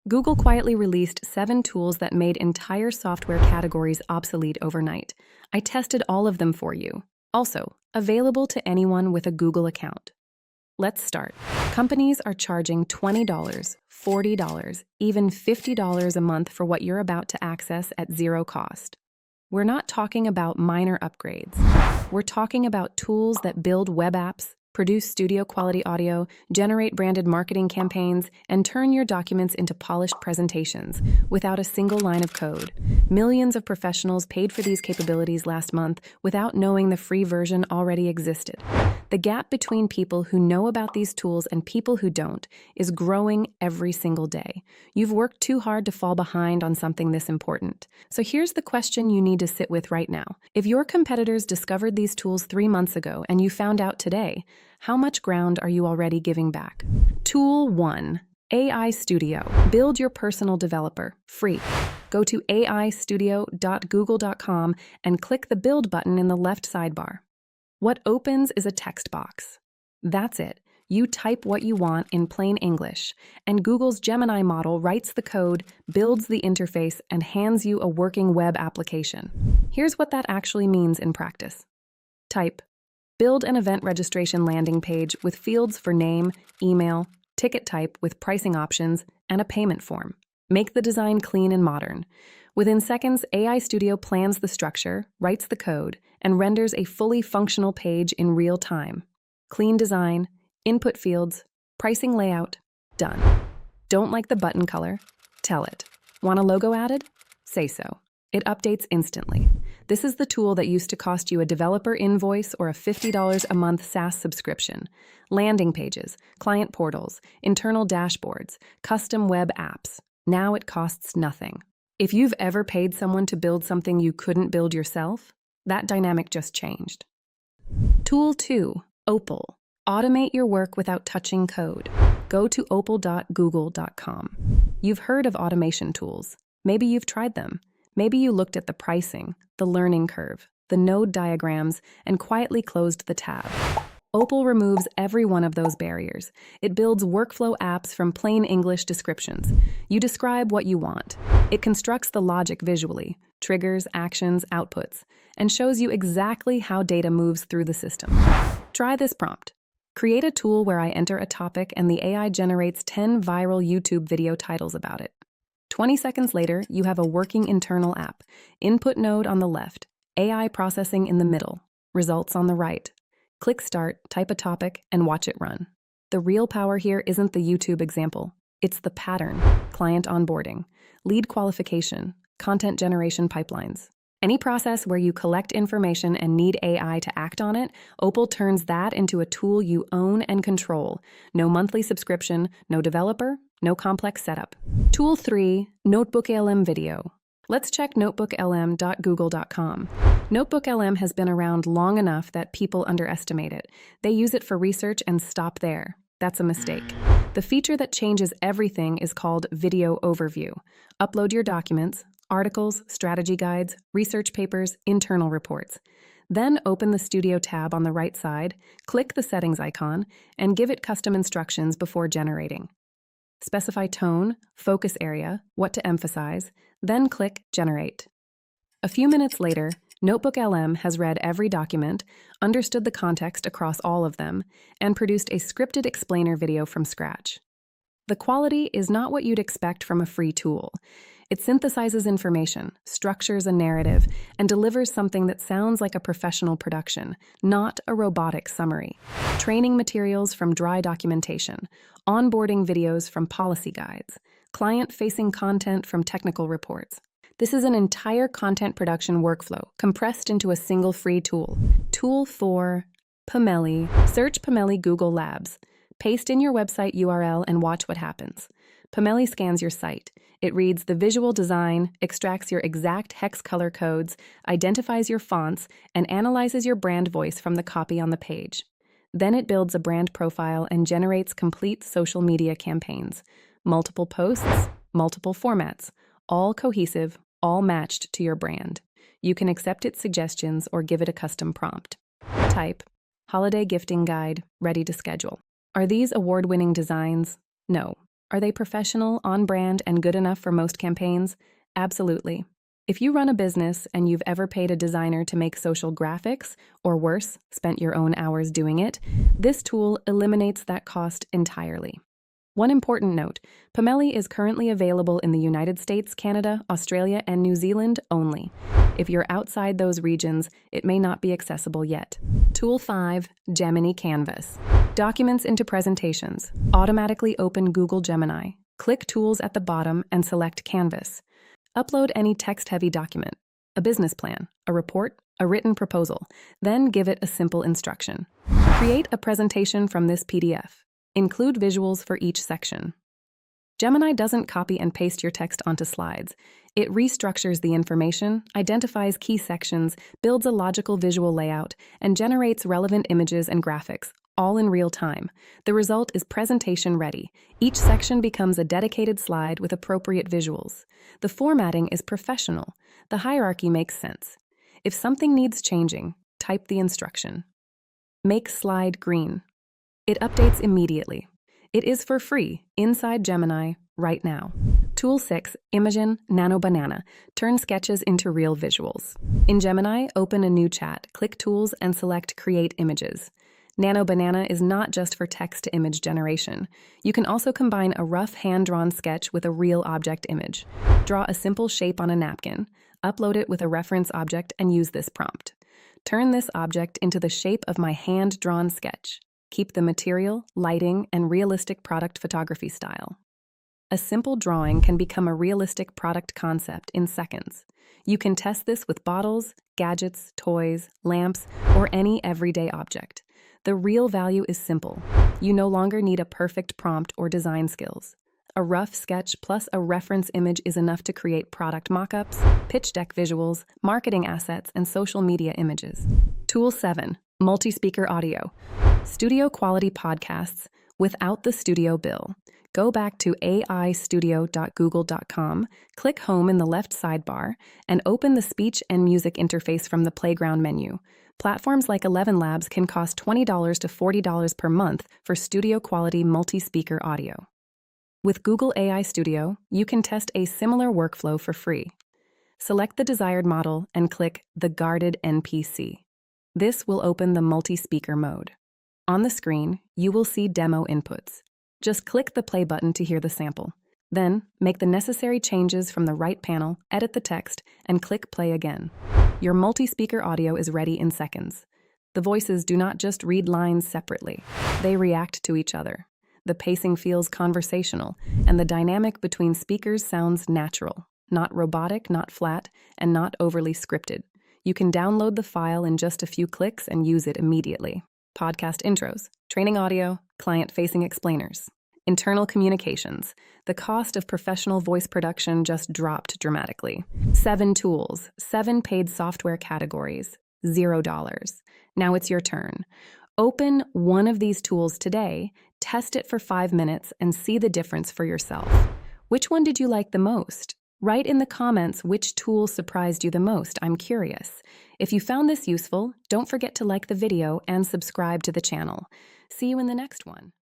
Google quietly released 7 tools that made entire software categories obsolete overnight. I tested all of them for you. Also, available to anyone with a Google account. Let's start. Companies are charging $20, $40, even $50 a month for what you're about to access at zero cost. We're not talking about minor upgrades. We're talking about tools that build web apps, produce studio-quality audio, generate branded marketing campaigns, and turn your documents into polished presentations without a single line of code. Millions of professionals paid for these capabilities last month without knowing the free version already existed. The gap between people who know about these tools and people who don't is growing every single day. You've worked too hard to fall behind on something this important. So here's the question you need to sit with right now. If your competitors discovered these tools 3 months ago and you found out today, how much ground are you already giving back? Tool 1. AI Studio. Build your personal developer, free. Go to aistudio.google.com and click the Build button in the left sidebar. What opens is a text box. That's it. You type what you want in plain English, and Google's Gemini model writes the code, builds the interface, and hands you a working web application. Here's what that actually means in practice. Type. Build an event registration landing page with fields for name, email, ticket type with pricing options, and a payment form. Make the design clean and modern. Within seconds, AI Studio plans the structure, writes the code, and renders a fully functional page in real time. Clean design, input fields, pricing layout, done. Don't like the button color? Tell it. Want a logo added? Say so. It updates instantly. This is the tool that used to cost you a developer invoice or a $50 a month SaaS subscription. Landing pages, client portals, internal dashboards, custom web apps. Now it costs nothing. If you've ever paid someone to build something you couldn't build yourself, that dynamic just changed. Tool 2. Opal. Automate your work without touching code. Go to opal.google.com. You've heard of automation tools. Maybe you've tried them. Maybe you looked at the pricing, the learning curve, the node diagrams, and quietly closed the tab. Opal removes every one of those barriers. It builds workflow apps from plain English descriptions. You describe what you want. It constructs the logic visually, triggers, actions, outputs, and shows you exactly how data moves through the system. Try this prompt. Create a tool where I enter a topic and the AI generates 10 viral YouTube video titles about it. 20 seconds later, you have a working internal app. Input node on the left, AI processing in the middle, results on the right. Click Start, type a topic, and watch it run. The real power here isn't the YouTube example. It's the pattern, client onboarding, lead qualification, content generation pipelines. Any process where you collect information and need AI to act on it, Opal turns that into a tool you own and control. No monthly subscription, no developer, no complex setup. Tool 3, NotebookLM Video. Let's check NotebookLM.google.com. NotebookLM has been around long enough that people underestimate it. They use it for research and stop there. That's a mistake. The feature that changes everything is called Video Overview. Upload your documents, articles, strategy guides, research papers, internal reports. Then open the Studio tab on the right side, click the settings icon, and give it custom instructions before generating. Specify tone, focus area, what to emphasize, then click Generate. A few minutes later, NotebookLM has read every document, understood the context across all of them, and produced a scripted explainer video from scratch. The quality is not what you'd expect from a free tool. It synthesizes information, structures a narrative, and delivers something that sounds like a professional production, not a robotic summary. Training materials from dry documentation, onboarding videos from policy guides, client-facing content from technical reports. This is an entire content production workflow compressed into a single free tool. Tool 4, Pamelly. Search Pamelly Google Labs. Paste in your website URL and watch what happens. Pamelly scans your site. It reads the visual design, extracts your exact hex color codes, identifies your fonts, and analyzes your brand voice from the copy on the page. Then it builds a brand profile and generates complete social media campaigns. Multiple posts, multiple formats, all cohesive, all matched to your brand. You can accept its suggestions or give it a custom prompt. Type, Holiday Gifting Guide, ready to schedule. Are these award-winning designs? No. Are they professional, on-brand, and good enough for most campaigns? Absolutely. If you run a business and you've ever paid a designer to make social graphics, or worse, spent your own hours doing it, this tool eliminates that cost entirely. One important note, Pamelly is currently available in the United States, Canada, Australia, and New Zealand only. If you're outside those regions, it may not be accessible yet. Tool 5, Gemini Canvas. Documents into presentations. Automatically open Google Gemini. Click Tools at the bottom and select Canvas. Upload any text-heavy document, a business plan, a report, a written proposal, then give it a simple instruction. Create a presentation from this PDF. Include visuals for each section. Gemini doesn't copy and paste your text onto slides. It restructures the information, identifies key sections, builds a logical visual layout, and generates relevant images and graphics, all in real time. The result is presentation ready. Each section becomes a dedicated slide with appropriate visuals. The formatting is professional. The hierarchy makes sense. If something needs changing, type the instruction. Make slide green. It updates immediately. It is for free inside Gemini right now. Tool 6, Imogen Nano Banana. Turn sketches into real visuals. In Gemini, open a new chat, click Tools, and select Create Images. Nano Banana is not just for text-to-image generation. You can also combine a rough hand-drawn sketch with a real object image. Draw a simple shape on a napkin, upload it with a reference object, and use this prompt. Turn this object into the shape of my hand-drawn sketch. Keep the material, lighting, and realistic product photography style. A simple drawing can become a realistic product concept in seconds. You can test this with bottles, gadgets, toys, lamps, or any everyday object. The real value is simple. You no longer need a perfect prompt or design skills. A rough sketch plus a reference image is enough to create product mock-ups, pitch deck visuals, marketing assets, and social media images. Tool 7, Multispeaker Audio. Studio quality podcasts without the studio bill. Go back to aistudio.google.com, click Home in the left sidebar, and open the speech and music interface from the Playground menu. Platforms like 11 Labs can cost $20 to $40 per month for studio quality multi-speaker audio. With Google AI Studio, you can test a similar workflow for free. Select the desired model and click the Guarded NPC. This will open the multi-speaker mode. On the screen, you will see demo inputs. Just click the play button to hear the sample. Then, make the necessary changes from the right panel, edit the text, and click play again. Your multi-speaker audio is ready in seconds. The voices do not just read lines separately. They react to each other. The pacing feels conversational, and the dynamic between speakers sounds natural, not robotic, not flat, and not overly scripted. You can download the file in just a few clicks and use it immediately. Podcast intros, training audio, client-facing explainers. Internal communications. The cost of professional voice production just dropped dramatically. 7 tools, 7 paid software categories, $0. Now it's your turn. Open one of these tools today, test it for 5 minutes, and see the difference for yourself. Which one did you like the most? Write in the comments which tool surprised you the most. I'm curious. If you found this useful, don't forget to like the video and subscribe to the channel. See you in the next one.